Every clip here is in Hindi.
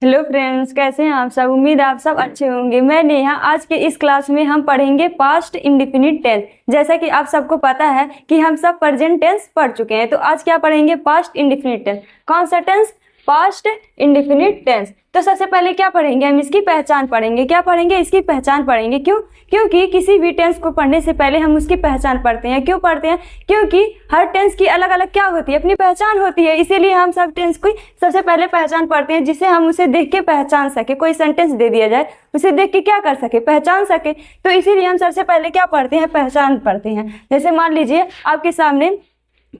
हेलो फ्रेंड्स, कैसे हैं आप सब। उम्मीद है आप सब अच्छे होंगे। मैं नेहा। आज के इस क्लास में हम पढ़ेंगे पास्ट इंडेफिनिट टेंस। जैसा कि आप सबको पता है कि हम सब प्रेजेंट टेंस पढ़ चुके हैं, तो आज क्या पढ़ेंगे? Past indefinite tense. कौन सा टेंस? Past indefinite tense. तो सबसे पहले क्या पढ़ेंगे? हम इसकी पहचान पढ़ेंगे। क्या पढ़ेंगे? इसकी पहचान पढ़ेंगे। क्यों? क्योंकि किसी भी टेंस को पढ़ने से पहले हम उसकी पहचान पढ़ते हैं। क्यों पढ़ते हैं? क्योंकि हर टेंस की अलग अलग क्या होती है? अपनी पहचान होती है। इसीलिए हम सब टेंस की सबसे पहले पहचान पढ़ते हैं, जिसे हम उसे देख के पहचान सके। कोई सेंटेंस दे दिया जाए, उसे देख के क्या कर सके? पहचान सके। तो इसीलिए हम सबसे पहले क्या पढ़ते हैं? पहचान पढ़ते हैं। जैसे मान लीजिए आपके सामने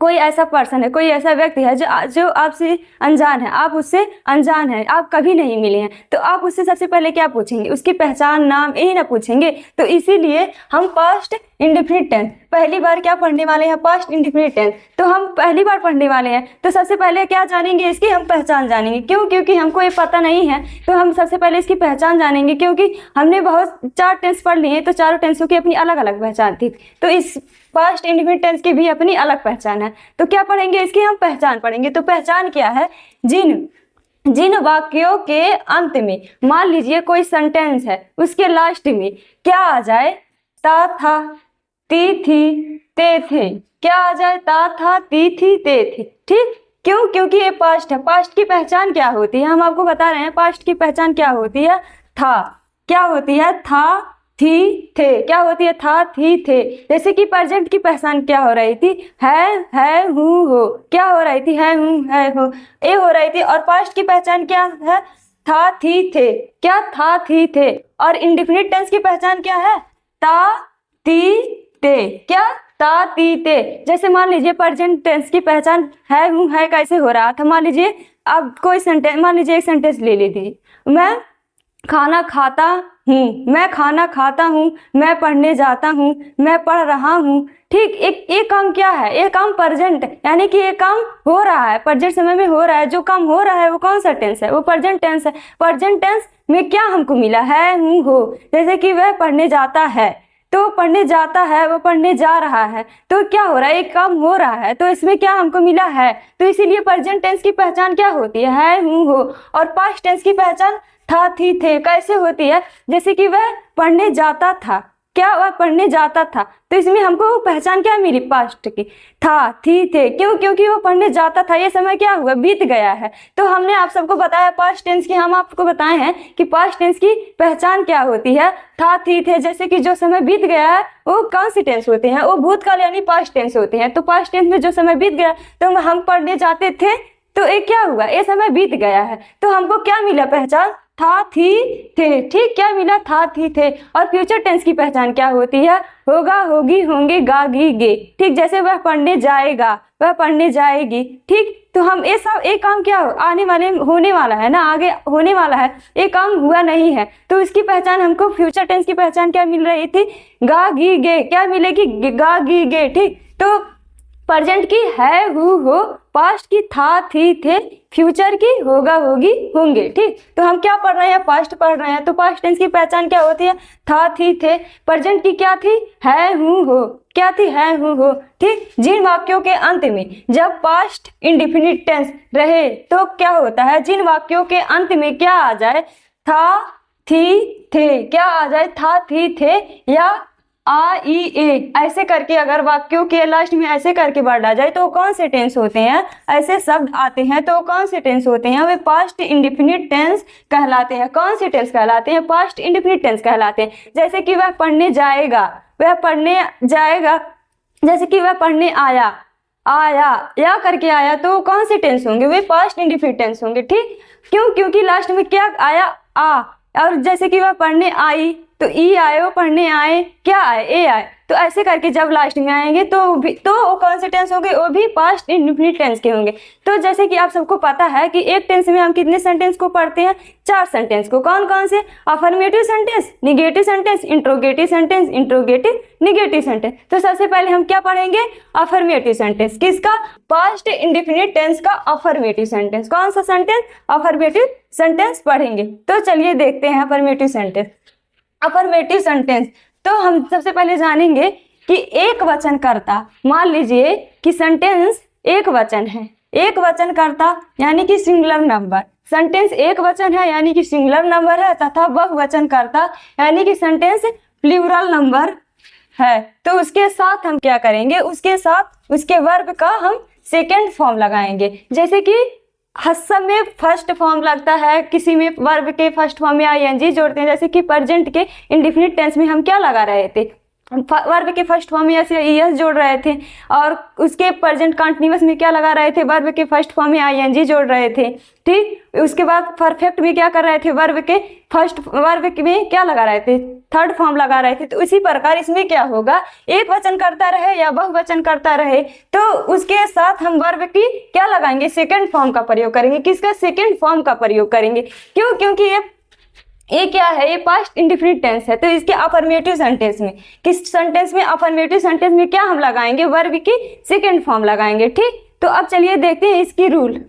कोई ऐसा पर्सन है, कोई ऐसा व्यक्ति है जो आपसे अनजान है, आप उससे अनजान है, आप कभी नहीं मिले हैं, तो आप उससे सबसे पहले क्या पूछेंगे? उसकी पहचान, नाम, यही ना पूछेंगे। तो इसीलिए हम पास्ट इंडेफिनिट टेंस पहली बार क्या पढ़ने वाले हैं? Past indefinite tense. तो हम पहली बार पढ़ने वाले हैं, तो सबसे पहले क्या जानेंगे? इसकी हम पहचान जानेंगे। क्यों? क्योंकि हमको ये पता नहीं है, तो हम सबसे पहले इसकी पहचान जानेंगे। क्योंकि हमने बहुत 4 टेंस पढ़ लिए, तो चारों टेंसों की अपनी अलग अलग पहचान थी, तो इस पास्ट इंडेफिनिट टेंस की भी अपनी अलग पहचान है। तो क्या पढ़ेंगे? इसकी हम पहचान पढ़ेंगे। तो पहचान क्या है? जिन वाक्यों के अंत में, मान लीजिए कोई सेंटेंस है, उसके लास्ट में क्या आ जाए? ता, था, ती, थी, ते, थे। क्या आ जाए? ता, था, ती, थी, ते, थे। ठीक। क्यों? क्योंकि ये पास्ट है। पास्ट की पहचान क्या होती है? हम आपको बता रहे हैं पास्ट की पहचान क्या होती है। था। क्या होती है? था, थी, थे। क्या होती है? था, थी, थे। जैसे कि प्रेजेंट की पहचान क्या हो रही थी? है, हूँ, हो। क्या हो रही थी? है, हूँ, है, हो, ये हो रही थी। और पास्ट की पहचान क्या है? था, थी, थे। क्या? था, थी, थे। और इंडेफिनिट टेंस की पहचान क्या है? ता, ती, ते। क्या? ता, ती, ते। जैसे मान लीजिए प्रेजेंट टेंस की पहचान है, हूँ, है कैसे हो रहा था? मान लीजिए आप कोई सेंटेंस, मान लीजिए एक सेंटेंस ले लीजिए। मैं खाना खाता हूँ, मैं खाना खाता हूँ, मैं पढ़ने जाता हूँ, मैं पढ़ रहा हूँ। ठीक। एक काम क्या है? एक काम प्रेजेंट, यानी कि एक काम हो रहा है, प्रेजेंट समय में हो रहा है। जो काम हो रहा है वो कौन सा टेंस है? वो प्रेजेंट टेंस है। प्रेजेंट टेंस में क्या हमको मिला? है, हूँ, हो। जैसे कि वह पढ़ने जाता है, तो पढ़ने जाता है, वो पढ़ने जा रहा है, तो क्या हो रहा है? एक काम हो रहा है, तो इसमें क्या हमको मिला? है। तो इसीलिए प्रेजेंट टेंस की पहचान क्या होती है, हूँ, हो। और पास्ट टेंस की पहचान था, थी, थे कैसे होती है? जैसे कि वह पढ़ने जाता था। क्या? वह पढ़ने जाता था, तो इसमें हमको पहचान क्या मिली? पास्ट की। था, थी, थे। क्यों? क्योंकि वो पढ़ने जाता था, ये समय क्या हुआ? बीत गया है। तो हमने आप सबको बताया पास्ट टेंस की, हम आपको बताए हैं कि पास्ट टेंस की पहचान क्या होती है? था, थी, थे। जैसे कि जो समय बीत गया है वो कौन सी टेंस होते हैं? वो भूतकाल यानी पास्ट टेंस होते हैं। तो पास्ट टेंस में जो समय बीत गया, तो हम पढ़ने जाते थे, तो ये क्या हुआ? ये समय बीत गया है, तो हमको क्या मिला? पहचान था, थी, थे। ठीक। क्या मिला? था, थी, थे। और फ्यूचर टेंस की पहचान क्या होती है? होगा, होगी, होंगे, गा, गी, गे। ठीक। जैसे वह पढ़ने जाएगा, वह पढ़ने जाएगी। ठीक। तो हम ये सब, एक काम क्या आने वाले होने वाला है ना, आगे होने वाला है, एक काम हुआ नहीं है, तो इसकी पहचान हमको फ्यूचर टेंस की पहचान क्या मिल रही थी? गा, गी, गे। क्या मिलेगी? गा, गी, गे। ठीक। तो प्रेजेंट की है, हो। पास्ट की था, थी, थे। फ्यूचर की होगा, होगी, होंगे। ठीक। तो हम क्या पढ़ रहे हैं? पास्ट पढ़ रहे हैं। तो पास्ट टेंस की पहचान क्या होती है? था, थी, थे। प्रेजेंट की क्या थी? है, हूँ, हो। क्या थी? है, हूँ, हो। ठीक। जिन वाक्यों के अंत में जब पास्ट इंडेफिनिट टेंस रहे, तो क्या होता है? जिन वाक्यों के अंत में क्या आ जाए? था, थी, थे। क्या आ जाए? था, थी, थे। या आ, ई, ए ऐसे करके अगर वाक्यों के लास्ट में ऐसे करके वर्ड आ जाए, तो कौन से टेंस होते हैं? ऐसे शब्द आते हैं, तो कौन से टेंस होते हैं? वे पास्ट इंडेफिनिट टेंस कहलाते हैं। कौन से टेंस कहलाते हैं? पास्ट इंडेफिनिट टेंस कहलाते हैं। जैसे कि वह पढ़ने जाएगा, वह पढ़ने जाएगा। जैसे कि वह पढ़ने आया, या करके आया, तो कौन से टेंस होंगे? वे पास्ट इंडेफिनिट टेंस होंगे। ठीक। क्यों? क्योंकि लास्ट में क्या आया? आ। और जैसे कि वह पढ़ने आई, तो ई आए, वो पढ़ने आए, क्या आए? ए आए। तो ऐसे करके जब लास्ट में आएंगे, तो वो कौन से टेंस होंगे? वो भी पास्ट इंडेफिनिट टेंस के होंगे। तो जैसे कि आप सबको पता है कि एक टेंस में हम कितने सेंटेंस को पढ़ते हैं? 4 सेंटेंस को। कौन कौन से? Affirmative sentence, negative sentence, interrogative sentence, interrogative, negative sentence. तो सबसे पहले हम क्या पढ़ेंगे? Affirmative sentence. किसका? पास्ट इंडेफिनिट टेंस का अफर्मेटिव सेंटेंस। कौन सा सेंटेंस? अफर्मेटिव सेंटेंस पढ़ेंगे। तो चलिए देखते हैं अफर्मेटिव सेंटेंस। अफर्मेटिव सेंटेंस, तो हम सबसे पहले जानेंगे कि एक वचन कर्ता, मान लीजिए कि सेंटेंस एक वचन है, एक वचन कर्ता यानी कि सिंगुलर नंबर, सेंटेंस एक वचन है यानी कि सिंगुलर नंबर है, तथा बहुवचन कर्ता यानी कि सेंटेंस प्लूरल नंबर है। तो उसके साथ हम क्या करेंगे, उसके साथ उसके वर्ब का हम सेकेंड फॉर्म लगाएंगे। जैसे कि सब में फर्स्ट फॉर्म लगता है, किसी में वर्ब के फर्स्ट फॉर्म में आईएनजी जोड़ते हैं। जैसे कि प्रेजेंट के इंडेफिनिट टेंस में हम क्या लगा रहे थे, वर्ब के फर्स्ट फॉर्म में ऐसे एस जोड़ रहे थे, और उसके प्रेजेंट कंटिन्यूअस में क्या लगा रहे थे, वर्ब के फर्स्ट फॉर्म में आईएनजी जोड़ रहे थे। ठीक, उसके बाद परफेक्ट में क्या कर रहे थे, वर्ब के फर्स्ट वर्ब में क्या लगा रहे थे, थर्ड फॉर्म लगा रहे थे। तो इसी प्रकार इसमें क्या होगा, एक वचन करता रहे या बहुवचन करता रहे तो उसके साथ हम वर्ब की क्या लगाएंगे, सेकेंड फॉर्म का प्रयोग करेंगे। किसका, सेकेंड फॉर्म का प्रयोग करेंगे। क्यों, क्योंकि ये क्या है, ये पास्ट इंडेफिनिट टेंस है। तो इसके अफर्मेटिव सेंटेंस में, किस सेंटेंस में, अफर्मेटिव सेंटेंस में क्या हम लगाएंगे, वर्ब की सेकेंड फॉर्म लगाएंगे। ठीक, तो अब चलिए देखते हैं इसकी रूल।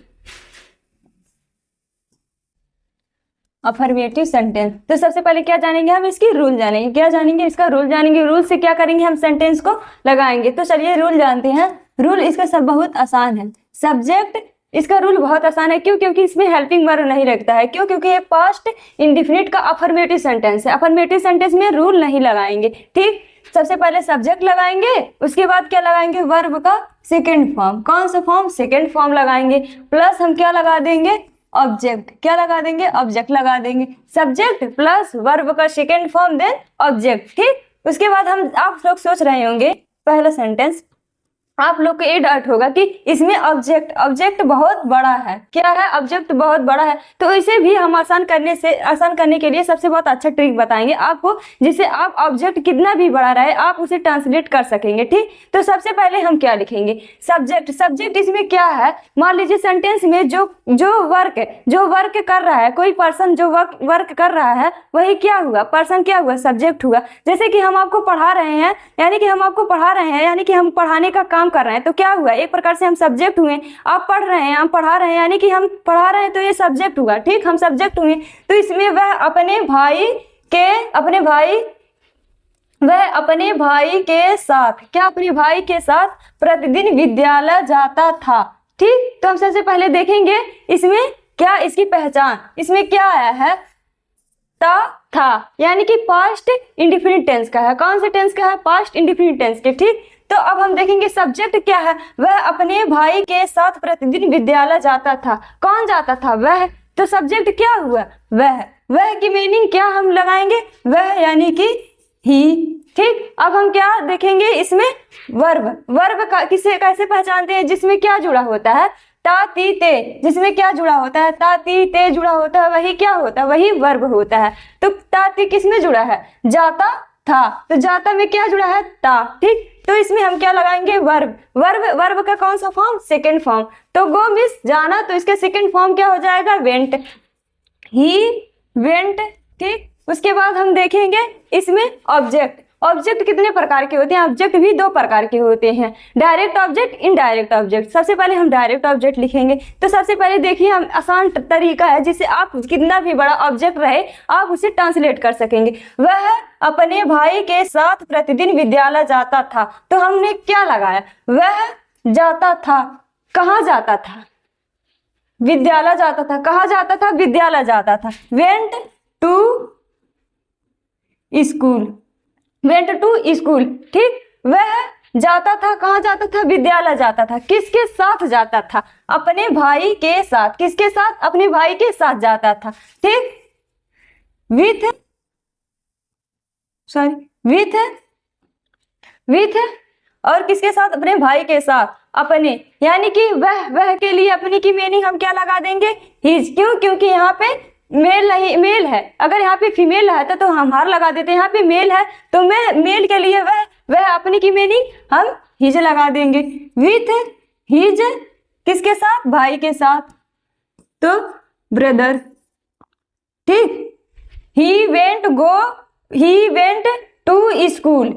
अफर्मेटिव सेंटेंस, तो सबसे पहले क्या जानेंगे हम, इसकी रूल जानेंगे। क्या जानेंगे, इसका रूल जानेंगे। रूल से क्या करेंगे, हम सेंटेंस को लगाएंगे। तो चलिए रूल जानते हैं। रूल इसका सब बहुत आसान है। सब्जेक्ट, इसका रूल बहुत आसान है। क्यों, क्योंकि इसमें हेल्पिंग वर्ब नहीं लगता है। क्यों, क्योंकि ये पास्ट इंडेफिनिट का अफर्मेटिव सेंटेंस है। अफर्मेटिव सेंटेंस में रूल नहीं लगाएंगे। ठीक, सबसे पहले सब्जेक्ट लगाएंगे, उसके बाद क्या लगाएंगे, वर्ब का सेकेंड फॉर्म। कौन सा फॉर्म, सेकेंड फॉर्म लगाएंगे। प्लस हम क्या लगा देंगे, ऑब्जेक्ट। क्या लगा देंगे, ऑब्जेक्ट लगा देंगे। सब्जेक्ट प्लस वर्ब का सेकेंड फॉर्म देन ऑब्जेक्ट। ठीक, उसके बाद हम, आप लोग सोच रहे होंगे पहला सेंटेंस, आप लोग को ये डाउट होगा कि इसमें ऑब्जेक्ट बहुत बड़ा है। क्या है, ऑब्जेक्ट बहुत बड़ा है। तो इसे भी हम आसान करने के लिए सबसे बहुत अच्छा ट्रिक बताएंगे आपको, जिससे आप ऑब्जेक्ट कितना भी बड़ा रहे आप उसे ट्रांसलेट कर सकेंगे। ठीक, तो सबसे पहले हम क्या लिखेंगे, सब्जेक्ट। सब्जेक्ट इसमें क्या है, मान लीजिए सेंटेंस में जो वर्क कर रहा है, कोई पर्सन जो वर्क कर रहा है वही क्या हुआ, पर्सन क्या हुआ, सब्जेक्ट हुआ। जैसे कि हम आपको पढ़ा रहे हैं, यानी कि हम पढ़ाने का काम कर रहे हैं, तो क्या हुआ, एक प्रकार से हम सब्जेक्ट हुए। आप पढ़ रहे हैं, हम पढ़ा रहे हैं, यानी कि हम पढ़ा रहे हैं, तो ये सब्जेक्ट हुआ। ठीक, हम सब्जेक्ट हुए। तो इसमें वह अपने भाई के साथ, क्या, अपने भाई के साथ प्रतिदिन विद्यालय जाता था। ठीक, तो हम सबसे पहले देखेंगे इसमें क्या, इसकी पहचान, इसमें क्या आया है, था, यानी कि पास्ट इंडेफिनिट टेंस का है। कौन से टेंस का है, पास्ट इंडेफिनिट टेंस के। ठीक, तो अब हम देखेंगे सब्जेक्ट क्या है, वह अपने भाई के साथ प्रतिदिन विद्यालय जाता था। कौन जाता था, वह। तो सब्जेक्ट क्या हुआ, वह की मीनिंग क्या हम लगाएंगे, वह यानी कि ही। ठीक, अब हम क्या देखेंगे इसमें, वर्ब का किसे कैसे पहचानते हैं, जिसमें क्या जुड़ा होता है, ता ती ते, जिसमें क्या जुड़ा होता है, ता ती ते जुड़ा होता है, वही क्या होता है, वही वर्ब होता है। तो ता ती किसमें जुड़ा है, जाता था। तो जाता में क्या जुड़ा है, ता। ठीक, तो इसमें हम क्या लगाएंगे, वर्ब का कौन सा फॉर्म, सेकेंड फॉर्म। तो गो मिस जाना, तो इसका सेकेंड फॉर्म क्या हो जाएगा, वेंट, ही वेंट। ठीक, उसके बाद हम देखेंगे इसमें ऑब्जेक्ट कितने प्रकार के होते हैं, ऑब्जेक्ट भी दो प्रकार के होते हैं, डायरेक्ट ऑब्जेक्ट, इनडायरेक्ट ऑब्जेक्ट। सबसे पहले हम डायरेक्ट ऑब्जेक्ट लिखेंगे। तो सबसे पहले देखिए, हम आसान तरीका है जिससे आप कितना भी बड़ा ऑब्जेक्ट रहे आप उसे ट्रांसलेट कर सकेंगे। वह अपने भाई के साथ प्रतिदिन विद्यालय जाता था। तो हमने क्या लगाया, वह जाता था, कहाँ जाता था, विद्यालय जाता था। कहाँ जाता था, विद्यालय जाता था। Went to school. ठीक, वह जाता था, कहाँ जाता था, विद्यालय जाता था। किसके साथ जाता था, अपने भाई के साथ। किसके साथ, अपने भाई के साथ जाता था। ठीक, विथ और किसके साथ, अपने भाई के साथ, अपने, यानी कि वह के लिए अपने की मीनिंग हम क्या लगा देंगे, हिज। क्यों, क्योंकि यहाँ पे मेल है। अगर यहाँ पे फीमेल है तो हम हार लगा देते हैं। यहाँ पे मेल है तो मेल के लिए वह अपने की मीनिंग हम हिज लगा देंगे। विथ हिज किसके साथ, भाई के साथ, तो ब्रदर। ठीक, ही वेंट टू स्कूल।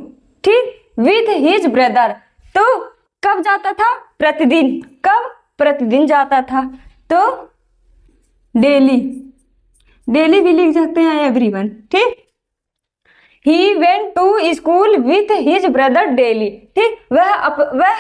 ठीक, विथ हिज ब्रदर। तो कब जाता था, प्रतिदिन। कब, प्रतिदिन जाता था। तो डेली भी लिख सकते हैं, एवरीवन। ठीक, he went to school with his brother daily. ठीक, वह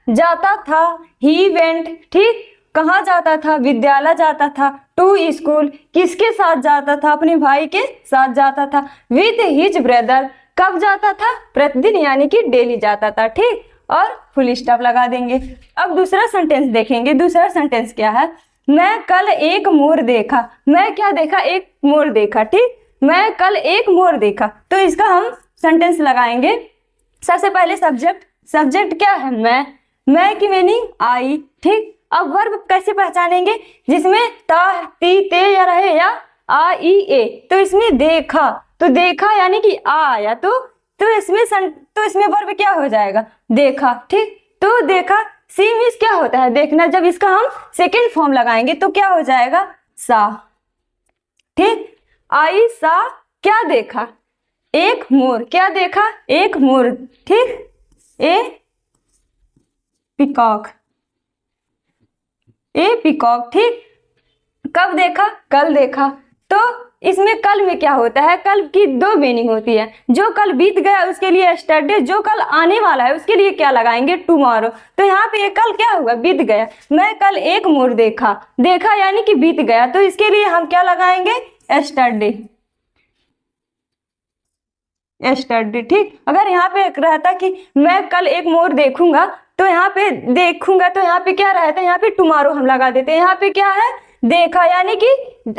जाता था, ही वेंट। ठीक, कहाँ जाता था? विद्यालय जाता था। टू स्कूल, किसके साथ जाता था? अपने भाई के साथ जाता था। विथ हिज ब्रदर, कब जाता था? प्रतिदिन यानी कि डेली जाता था। ठीक, और फुल स्टॉप लगा देंगे। अब दूसरा सेंटेंस देखेंगे। दूसरा सेंटेंस क्या है? मैं कल एक मोर देखा। मैं क्या देखा? एक मोर देखा। ठीक, मैं कल एक मोर देखा। तो इसका हम सेंटेंस लगाएंगे। सबसे पहले सब्जेक्ट। सब्जेक्ट क्या है? मैं की मीनिंग आई। ठीक, अब वर्ब कैसे पहचानेंगे? जिसमें ता, ती, ते या रहे या आ, ई, ए। तो इसमें देखा, तो देखा यानी कि आ आया, तो इसमें वर्ब क्या हो जाएगा? देखा। ठीक, तो देखा। सी मीन्स क्या होता है? देखना। जब इसका हम सेकेंड फॉर्म लगाएंगे तो क्या हो जाएगा? सा। ठीक, आई सा क्या देखा? एक मोर। क्या देखा? एक मोर। ठीक, ए पिकॉक, ए पिकॉक। ठीक, कब देखा? कल देखा। तो इसमें कल में क्या होता है? कल की दो मीनिंग होती है। जो कल बीत गया उसके लिए यस्टरडे, जो कल आने वाला है उसके लिए क्या लगाएंगे? टुमारो। तो यहाँ पे कल क्या हुआ? बीत गया। मैं कल एक मोर देखा। देखा यानी कि बीत गया, तो इसके लिए हम क्या लगाएंगे? Yesterday, yesterday. ठीक, अगर यहाँ पे रहता कि मैं कल एक मोर देखूंगा, तो यहाँ पे देखूंगा, तो यहाँ पे क्या रहता है? यहाँ पे टुमारो हम लगा देते हैं। यहाँ पे क्या है? देखा यानी कि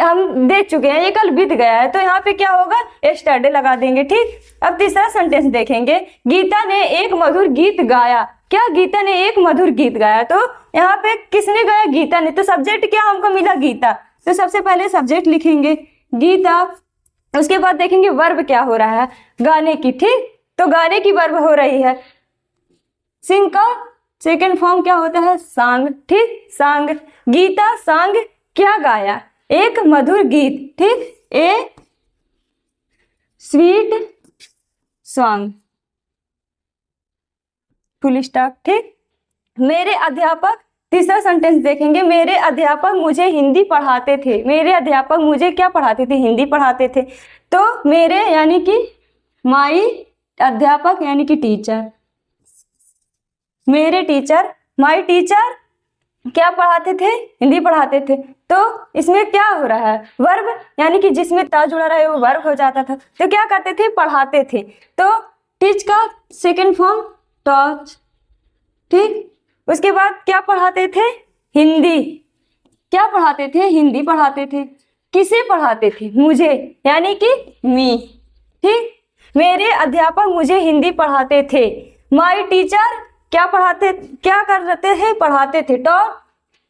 हम देख चुके हैं, ये कल बीत गया है, तो यहाँ पे क्या होगा? यस्टरडे लगा देंगे। ठीक, अब तीसरा सेंटेंस देखेंगे। गीता ने एक मधुर गीत गाया। क्या? गीता ने एक मधुर गीत गाया। तो यहाँ पे किसने गाया? गीता ने। तो सब्जेक्ट क्या हमको मिला? गीता। तो सबसे पहले सब्जेक्ट लिखेंगे गीता। उसके बाद देखेंगे वर्ब क्या हो रहा है? गाने की। ठीक, तो गाने की वर्ब हो रही है सिंग का सेकेंड फॉर्म क्या होता है? सांग। ठीक, सांग। गीता सांग क्या गाया? एक मधुर गीत। ठीक, ए स्वीट सॉन्ग, फुल स्टॉप। ठीक, मेरे अध्यापक। तीसरा सेंटेंस देखेंगे। मेरे अध्यापक मुझे हिंदी पढ़ाते थे। मेरे अध्यापक मुझे क्या पढ़ाते थे? हिंदी पढ़ाते थे। तो मेरे यानी कि माई, अध्यापक यानी कि टीचर। मेरे टीचर, माई टीचर क्या पढ़ाते थे? हिंदी पढ़ाते थे। तो इसमें क्या हो रहा है? वर्ब, यानी कि जिसमें ता जुड़ा रहे वो वर्ब हो जाता था। तो क्या करते थे? पढ़ाते थे। तो टीच का सेकेंड फॉर्म टॉच। ठीक, उसके बाद क्या पढ़ाते थे? हिंदी। क्या पढ़ाते थे? हिंदी पढ़ाते थे। किसे पढ़ाते थे? मुझे, यानी कि मी। ठीक, मेरे अध्यापक मुझे हिंदी पढ़ाते थे। माई टीचर क्या पढ़ाते, क्या कर रहे थे? पढ़ाते थे। टॉप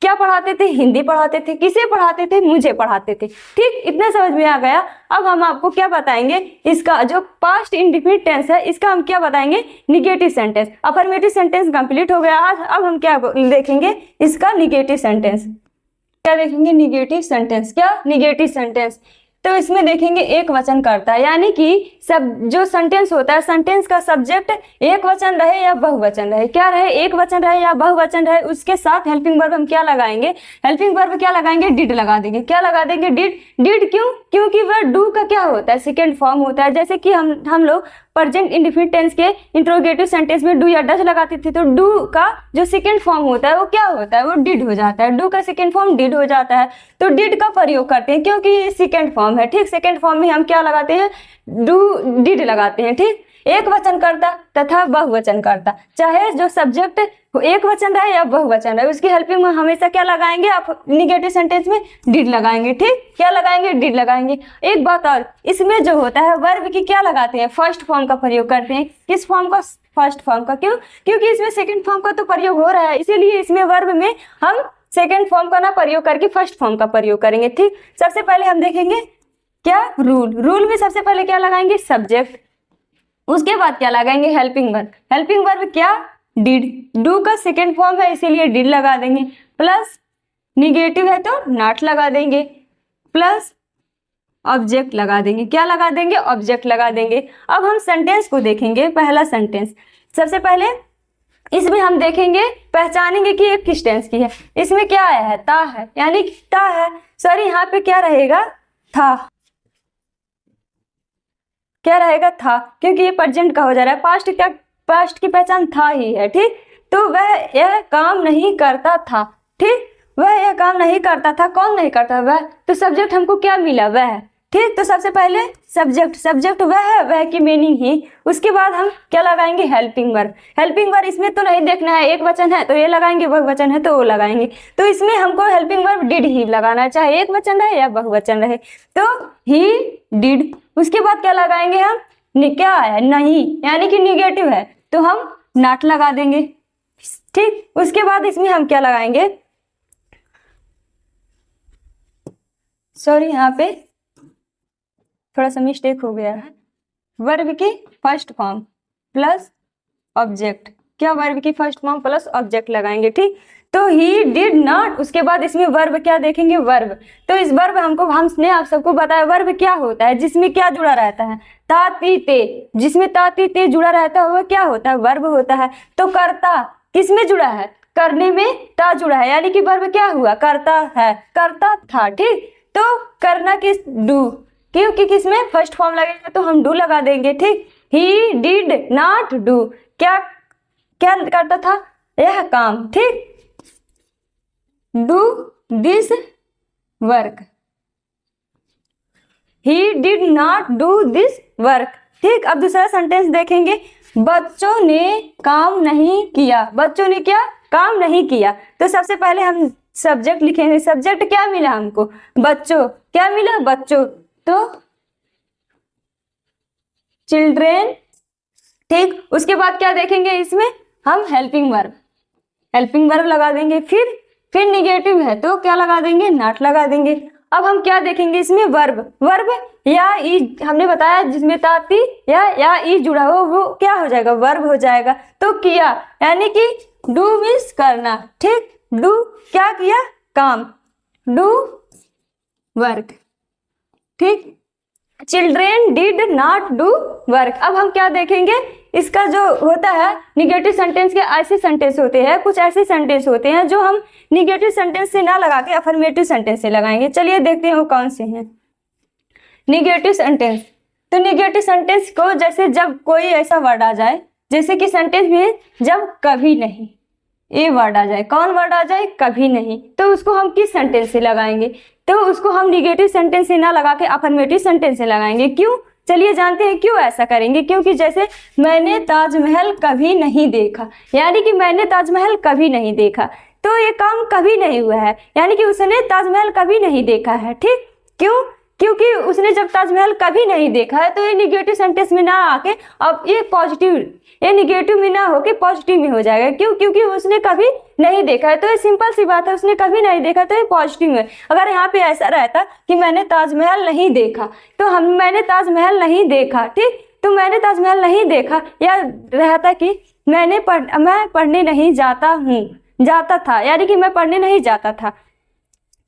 क्या पढ़ाते थे? हिंदी पढ़ाते थे। किसे पढ़ाते थे? मुझे पढ़ाते थे। ठीक, इतना समझ में आ गया। अब हम आपको क्या बताएंगे? इसका जो पास्ट इंडेफिनिट टेंस है, इसका हम क्या बताएंगे? Negative sentence. Affirmative sentence complete हो गया आज। अब हम क्या देखेंगे? इसका निगेटिव सेंटेंस। क्या देखेंगे? Negative sentence. क्या? Negative sentence. तो इसमें देखेंगे एक वचन करता है, यानी कि सब जो सेंटेंस होता है, सेंटेंस का सब्जेक्ट एक वचन रहे या बहुवचन रहे। क्या रहे? एक वचन रहे या बहुवचन रहे, उसके साथ हेल्पिंग वर्ब हम क्या लगाएंगे? हेल्पिंग वर्ब क्या लगाएंगे? डिड लगा देंगे। क्या लगा देंगे? डिड। डिड क्यों? क्योंकि वह डू का क्या होता है? सेकेंड फॉर्म होता है। जैसे कि हम लोग प्रेजेंट इंडेफिनिट टेंस के इंट्रोगेटिव सेंटेंस में डू या डज लगाते थे, तो डू का जो सेकेंड फॉर्म होता है वो क्या होता है? वो डिड हो जाता है। डू का सेकेंड फॉर्म डिड हो जाता है। तो डिड का प्रयोग करते हैं क्योंकि ये सेकेंड फॉर्म है। ठीक, सेकेंड फॉर्म में हम क्या लगाते हैं? डू, डिड लगाते हैं। ठीक, एक वचन करता तथा बहुवचन करता, चाहे जो सब्जेक्ट एक वचन रहे या बहुवचन रहे, उसकी हेल्पिंग में हमेशा क्या लगाएंगे? आप निगेटिव सेंटेंस में डिड लगाएंगे। ठीक, क्या लगाएंगे? डिड लगाएंगे। एक बात और, इसमें जो होता है वर्ब की क्या लगाते हैं? फर्स्ट फॉर्म का प्रयोग करते हैं। किस फॉर्म का? फर्स्ट फॉर्म का। क्यों? क्योंकि इसमें सेकेंड फॉर्म का तो प्रयोग हो रहा है, इसीलिए इसमें वर्ब में हम सेकेंड फॉर्म का ना प्रयोग करके फर्स्ट फॉर्म का प्रयोग करेंगे। ठीक, सबसे पहले हम देखेंगे क्या? रूल। रूल में सबसे पहले क्या लगाएंगे? सब्जेक्ट। उसके बाद क्या लगाएंगे? Helping verb. हेल्पिंग वर्ब क्या? डिड। डू का सेकेंड फॉर्म है इसीलिए डिड लगा देंगे। प्लस निगेटिव है तो नॉट लगा देंगे। प्लस ऑब्जेक्ट लगा देंगे। क्या लगा देंगे? ऑब्जेक्ट लगा देंगे। अब हम सेंटेंस को देखेंगे। पहला सेंटेंस, सबसे पहले इसमें हम देखेंगे, पहचानेंगे कि ये किस टेंस की है। इसमें क्या आया है? ता है, यानी ता है। सॉरी, यहाँ पे क्या रहेगा? था। क्या रहेगा? था, क्योंकि ये प्रेजेंट का हो जा रहा है। पास्ट क्या? पास्ट की पहचान था ही है। ठीक, तो वह यह काम नहीं करता था। ठीक, वह यह काम नहीं करता था। कौन नहीं करता? वह। तो सब्जेक्ट हमको क्या मिला? वह। ठीक, तो सबसे पहले सब्जेक्ट वह है, वह की मीनिंग ही। उसके बाद हम क्या लगाएंगे? Helping verb. हेल्पिंग वर्ब इसमें तो नहीं देखना है, एक वचन है तो ये लगाएंगे, बहुवचन है तो वो लगाएंगे। तो इसमें हमको हेल्पिंग वर्ब डिड ही लगाना है, चाहे एक वचन रहे या बहुवचन रहे। तो ही डिड। उसके बाद क्या लगाएंगे हम? क्या है? नहीं, यानी कि निगेटिव है तो हम नॉट लगा देंगे। ठीक, उसके बाद इसमें हम क्या लगाएंगे? सॉरी, यहाँ पे थोड़ा सा मिस्टेक हो गया है। वर्ब की फर्स्ट फॉर्म प्लस ऑब्जेक्ट। क्या? वर्ब की फर्स्ट फॉर्म प्लस ऑब्जेक्ट लगाएंगे। ठीक, तो ही डिड नॉट। उसके बाद इसमें वर्ब क्या देखेंगे? वर्ब। तो इस वर्ब हमने आप सबको बताया वर्ब क्या होता है, जिसमें क्या जुड़ा रहता है? ता ती ते। जिसमें ता ती ते जुड़ा रहता है वह क्या होता है? वर्ब होता है। तो करता किसमें जुड़ा है? करने में ता जुड़ा है, यानी कि वर्ब क्या हुआ? करता है, करता था। ठीक, तो करना किस? डू। क्योंकि किसमें फर्स्ट फॉर्म लगेगा तो हम डू लगा देंगे। ठीक, ही डिड नॉट डू। क्या क्या करता था? यह काम। ठीक, do this work. He did not do this work. ठीक, अब दूसरा सेंटेंस देखेंगे। बच्चों ने काम नहीं किया। बच्चों ने क्या? काम नहीं किया। तो सबसे पहले हम सब्जेक्ट लिखेंगे। सब्जेक्ट क्या मिला हमको? बच्चों। क्या मिला? बच्चों। तो चिल्ड्रेन। ठीक, उसके बाद क्या देखेंगे? इसमें हम हेल्पिंग वर्ब लगा देंगे। फिर निगेटिव है तो क्या लगा देंगे? नॉट लगा देंगे। अब हम क्या देखेंगे इसमें? वर्ब या ई। हमने बताया जिसमें ताती या ई जुड़ा हो वो क्या हो जाएगा? वर्ब हो जाएगा। तो किया, यानी कि डू मीन्स करना। ठीक, डू क्या किया? काम। Do work. ठीक, children did not do work. अब हम क्या देखेंगे? इसका जो होता है निगेटिव सेंटेंस के ऐसे सेंटेंस होते हैं, कुछ ऐसे सेंटेंस होते हैं जो हम निगेटिव सेंटेंस से ना लगा के अफर्मेटिव सेंटेंस से लगाएंगे। चलिए देखते हैं वो कौन से हैं निगेटिव सेंटेंस। तो निगेटिव सेंटेंस को जैसे जब कोई ऐसा वर्ड आ जाए, जैसे कि सेंटेंस में जब कभी नहीं ये वर्ड आ जाए। कौन वर्ड आ जाए? कभी नहीं। तो उसको हम किस सेंटेंस से लगाएंगे? तो उसको हम निगेटिव सेंटेंस से ना लगा के अफर्मेटिव सेंटेंस से लगाएंगे। क्यों? चलिए जानते हैं क्यों ऐसा करेंगे। क्योंकि जैसे मैंने ताजमहल कभी नहीं देखा, यानी कि मैंने ताजमहल कभी नहीं देखा, तो ये काम कभी नहीं हुआ है, यानी कि उसने ताजमहल कभी नहीं देखा है। ठीक, क्यों? क्योंकि उसने जब ताजमहल कभी नहीं देखा है तो ये निगेटिव सेंटेंस में ना आके अब ये पॉजिटिव, ये निगेटिव में ना होके पॉजिटिव में हो जाएगा। क्यों? क्योंकि उसने कभी नहीं देखा है। तो ये सिंपल सी बात है, उसने कभी नहीं देखा तो ये पॉजिटिव में। अगर यहाँ पे ऐसा रहता कि मैंने ताजमहल नहीं देखा, तो मैंने ताजमहल नहीं देखा। ठीक, तो मैंने ताजमहल नहीं देखा, या रहता कि मैं पढ़ने नहीं जाता था, यानी कि मैं पढ़ने नहीं जाता था।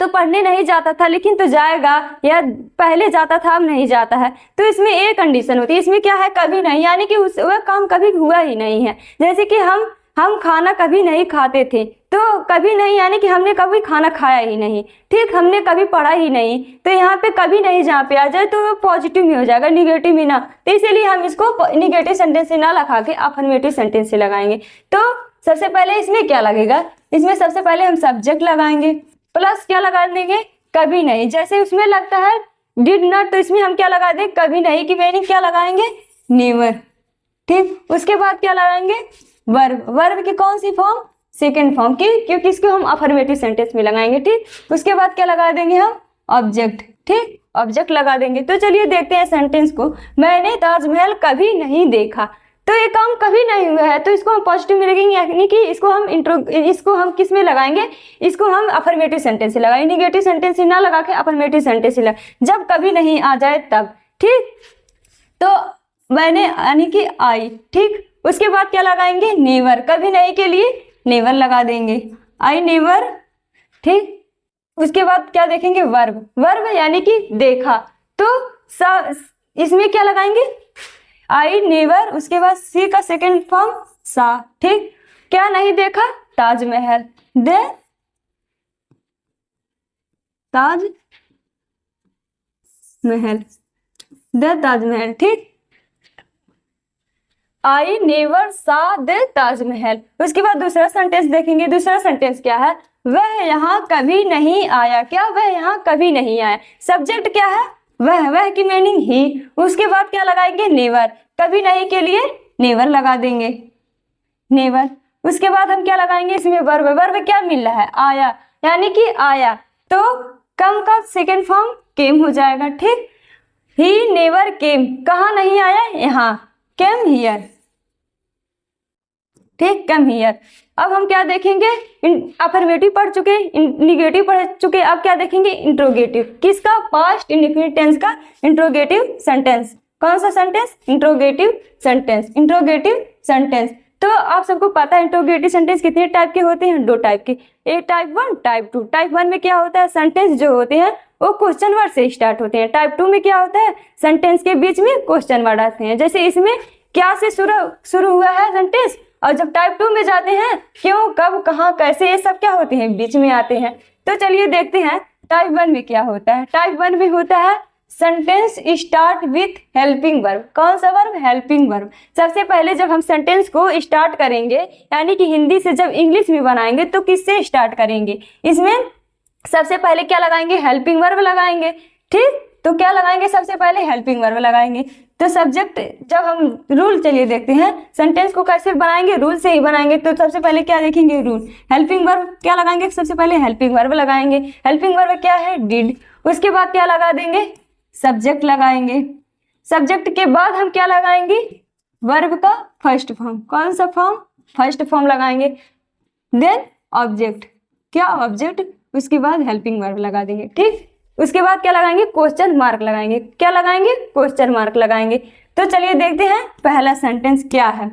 तो पढ़ने नहीं जाता था लेकिन तो जाएगा, या पहले जाता था अब नहीं जाता है। तो इसमें एक कंडीशन होती है, इसमें क्या है? कभी नहीं, यानी कि वह काम कभी हुआ ही नहीं है। जैसे कि हम खाना कभी नहीं खाते थे, तो कभी नहीं यानी कि हमने कभी खाना खाया ही नहीं। ठीक, हमने कभी पढ़ा ही नहीं। तो यहाँ पे कभी नहीं जहाँ पे आ जाए तो वो पॉजिटिव में हो जाएगा, निगेटिव में ना। तो इसीलिए हम इसको निगेटिव सेंटेंस से ना लगा के अफर्मेटिव सेंटेंस से लगाएंगे। तो सबसे पहले इसमें क्या लगेगा? इसमें सबसे पहले हम सब्जेक्ट लगाएंगे प्लस क्या लगा देंगे? कभी नहीं। जैसे उसमें लगता है डिड नॉट, तो इसमें हम क्या लगा दें? कभी नहीं की मीनिंग क्या लगाएंगे? नेवर। ठीक, उसके बाद क्या लगाएंगे? वर्ब की कौन सी फॉर्म? सेकंड फॉर्म की, क्योंकि इसको हम अफर्मेटिव सेंटेंस में लगाएंगे। ठीक, उसके बाद क्या लगा देंगे हम? ऑब्जेक्ट। ठीक, ऑब्जेक्ट लगा देंगे। तो चलिए देखते हैं सेंटेंस को। मैंने ताजमहल कभी नहीं देखा, तो ये काम कभी नहीं हुआ है, तो इसको हम पॉजिटिव में लगेंगे, यानी कि इसको हम किस में लगाएंगे? इसको हम अफर्मेटिव सेंटेंस से लगाएंगे। निगेटिव सेंटेंस से ना लगा के अफर्मेटिव सेंटेंस से जब कभी नहीं आ जाए तब। ठीक, तो मैंने यानी कि आई। ठीक, उसके बाद क्या लगाएंगे? नेवर। कभी नहीं के लिए नेवर लगा देंगे, आई नेवर। ठीक, उसके बाद क्या देखेंगे? वर्ब यानी कि देखा, तो इसमें क्या लगाएंगे? I never. उसके बाद सी का सेकेंड फॉर्म सा। ठीक, क्या नहीं देखा? ताजमहल। दे ताजमहल। ठीक, आई नेवर सा द ताजमहल। उसके बाद दूसरा सेंटेंस देखेंगे। दूसरा सेंटेंस क्या है? वह यहाँ कभी नहीं आया। क्या? वह यहाँ कभी नहीं आया। सब्जेक्ट क्या है? वह की मीनिंग ही। उसके बाद क्या लगाएंगे? नेवर। कभी नहीं के लिए नेवर लगा देंगे, नेवर। उसके बाद हम क्या लगाएंगे? इसमें वर्ब। वर्ब क्या मिल रहा है? आया, यानी कि आया। तो कम का सेकेंड फॉर्म केम हो जाएगा। ठीक, ही नेवर केम। कहाँ नहीं आया? यहाँ। Came here. ठीक, कम हियर। अब हम क्या देखेंगे? अफर्मेटिव पढ़ चुके, निगेटिव पढ़ चुके। अब क्या देखेंगे? इंट्रोगेटिव। किसका? पास्ट इंडेफिनिट टेंस का इंट्रोगेटिव सेंटेंस। कौन सा sentence? Interrogative sentence. Interrogative sentence. तो आप सबको पता है इंट्रोगेटिव सेंटेंस कितने टाइप के होते हैं? 2 टाइप के, एक टाइप 1, टाइप 2। टाइप 1 में क्या होता है? सेंटेंस जो होते हैं वो क्वेश्चन वर्ड से स्टार्ट होते हैं। टाइप 2 में क्या होता है? सेंटेंस के बीच में क्वेश्चन वर्ड आते हैं। जैसे इसमें क्या से शुरू हुआ है सेंटेंस, और जब टाइप 2 में जाते हैं क्यों, कब, कहाँ, कैसे, ये सब क्या होते हैं? बीच में आते हैं। तो चलिए देखते हैं टाइप 1 में क्या होता है। टाइप 1 में होता है sentence start with helping verb. कौन सा वर्ब? Helping verb. सबसे पहले जब हम सेंटेंस को स्टार्ट करेंगे, यानी कि हिंदी से जब इंग्लिश में बनाएंगे, तो किससे स्टार्ट करेंगे? इसमें सबसे पहले क्या लगाएंगे? हेल्पिंग वर्ब लगाएंगे। ठीक, तो क्या लगाएंगे? सबसे पहले हेल्पिंग वर्ब लगाएंगे। तो सब्जेक्ट, जब हम रूल, चलिए देखते हैं सेंटेंस को कैसे बनाएंगे। रूल से ही बनाएंगे। तो सबसे पहले क्या देखेंगे? रूल। हेल्पिंग वर्ब क्या लगाएंगे? सबसे पहले हेल्पिंग वर्ब लगाएंगे। हेल्पिंग वर्ब क्या है? डिड। उसके बाद क्या लगा देंगे? सब्जेक्ट लगाएंगे। सब्जेक्ट के बाद हम क्या लगाएंगे? वर्ब का फर्स्ट फॉर्म। कौन सा फॉर्म? फर्स्ट फॉर्म लगाएंगे। Then object. क्या? ऑब्जेक्ट। उसके बाद हेल्पिंग वर्ब लगा देंगे। ठीक, उसके बाद क्या लगाएंगे? क्वेश्चन मार्क लगाएंगे। क्या लगाएंगे? क्वेश्चन मार्क लगाएंगे। तो चलिए देखते हैं पहला सेंटेंस क्या है।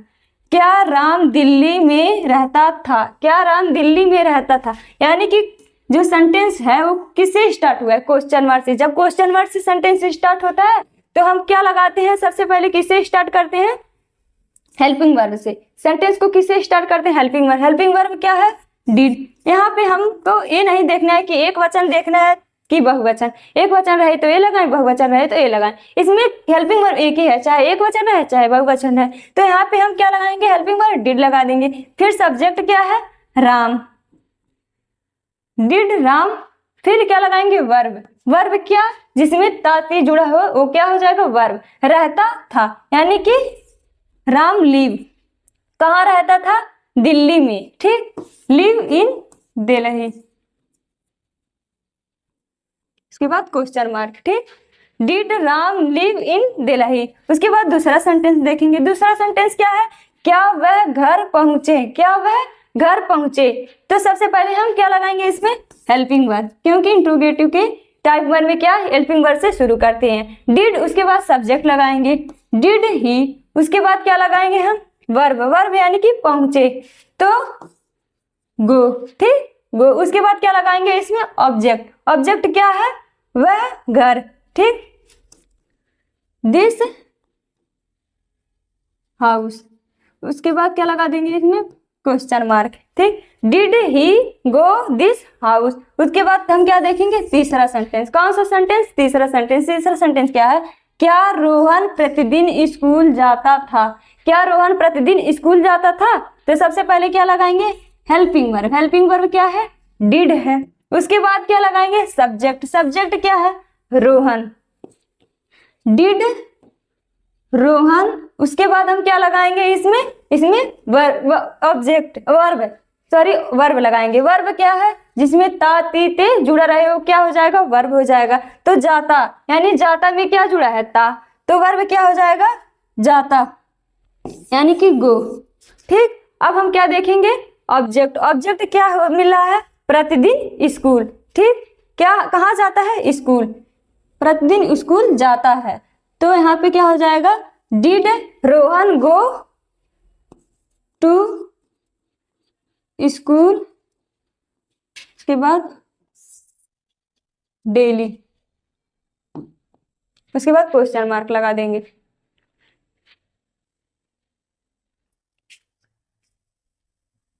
क्या राम दिल्ली में रहता था? क्या राम दिल्ली में रहता था? यानी कि जो सेंटेंस है वो किससे स्टार्ट हुआ है? क्वेश्चन वर्ड से। जब क्वेश्चन वर्ड से सेंटेंस स्टार्ट होता है तो हम क्या लगाते हैं? सबसे पहले किससे स्टार्ट करते हैं? हेल्पिंग वर्ब से। सेंटेंस को किससे स्टार्ट करते हैं? Helping verb. हेल्पिंग वर्ब क्या है? डिड। यहाँ पे हमको ये नहीं देखना है कि एक वचन देखना है कि बहुवचन। एक वचन रहे तो ये लगाएं, बहुवचन रहे तो ये लगाएं। इसमें हेल्पिंग वर्ब एक ही है, चाहे एक वचन है चाहे बहुवचन है। तो यहाँ पे हम क्या लगाएंगे? हेल्पिंग वर्ब डिड लगा देंगे। फिर सब्जेक्ट क्या है? राम। डिड राम। फिर क्या लगाएंगे? वर्ब। वर्ब क्या? जिसमें ताती जुड़ा हो वो क्या हो जाएगा? वर्ब। रहता था, यानी कि राम लिव। कहाँ रहता था? दिल्ली में। ठीक, लिव इन दिल्ली। उसके बाद क्वेश्चन मार्क। ठीक, did Ram live in Delhi. उसके बाद दूसरा सेंटेंस देखेंगे। दूसरा सेंटेंस क्या है? क्या वह घर पहुंचे? क्या वह घर पहुंचे? तो सबसे पहले हम क्या लगाएंगे इसमें? हेल्पिंग वर्ब, क्योंकि इंट्रोगेटिव के टाइप 1 में क्या हेल्पिंग वर्ब से शुरू करते हैं। डिड, उसके बाद सब्जेक्ट लगाएंगे। Did he. उसके बाद क्या लगाएंगे हम? वर्ब। वर्ब यानी कि पहुंचे, तो गो। ठीक, गो। उसके बाद क्या लगाएंगे इसमें? ऑब्जेक्ट। ऑब्जेक्ट क्या है? वह घर। ठीक, दिस हाउस। उसके बाद क्या लगा देंगे इसमें? Question mark. ठीक, did he go this house. उसके बाद हम क्या देखेंगे? तीसरा सेंटेंस। कौन सा सेंटेंस? तीसरा सेंटेंस। तीसरा सेंटेंस क्या है? क्या रोहन प्रतिदिन स्कूल जाता था? क्या रोहन प्रतिदिन स्कूल जाता था? तो सबसे पहले क्या लगाएंगे? Helping verb. हेल्पिंग वर्ब क्या है? डिड है। उसके बाद क्या लगाएंगे? सब्जेक्ट। सब्जेक्ट क्या है? रोहन। डिड रोहन। उसके बाद हम क्या लगाएंगे इसमें? इसमें verb, object, verb, sorry verb लगाएंगे। वर्ब क्या है? जिसमें ता ती ते जुड़ा रहे हो क्या हो जाएगा? वर्ब हो जाएगा। तो जाता, यानी जाता में क्या जुड़ा है? ता, तो वर्ब क्या हो जाएगा? जाता, यानी कि गो। ठीक, अब हम क्या देखेंगे? ऑब्जेक्ट। ऑब्जेक्ट क्या मिल रहा है? प्रतिदिन स्कूल। ठीक, क्या कहाँ जाता है? स्कूल। प्रतिदिन स्कूल जाता है, तो यहाँ पे क्या हो जाएगा? Did Rohan go to school. उसके बाद डेली। उसके बाद क्वेश्चन मार्क लगा देंगे।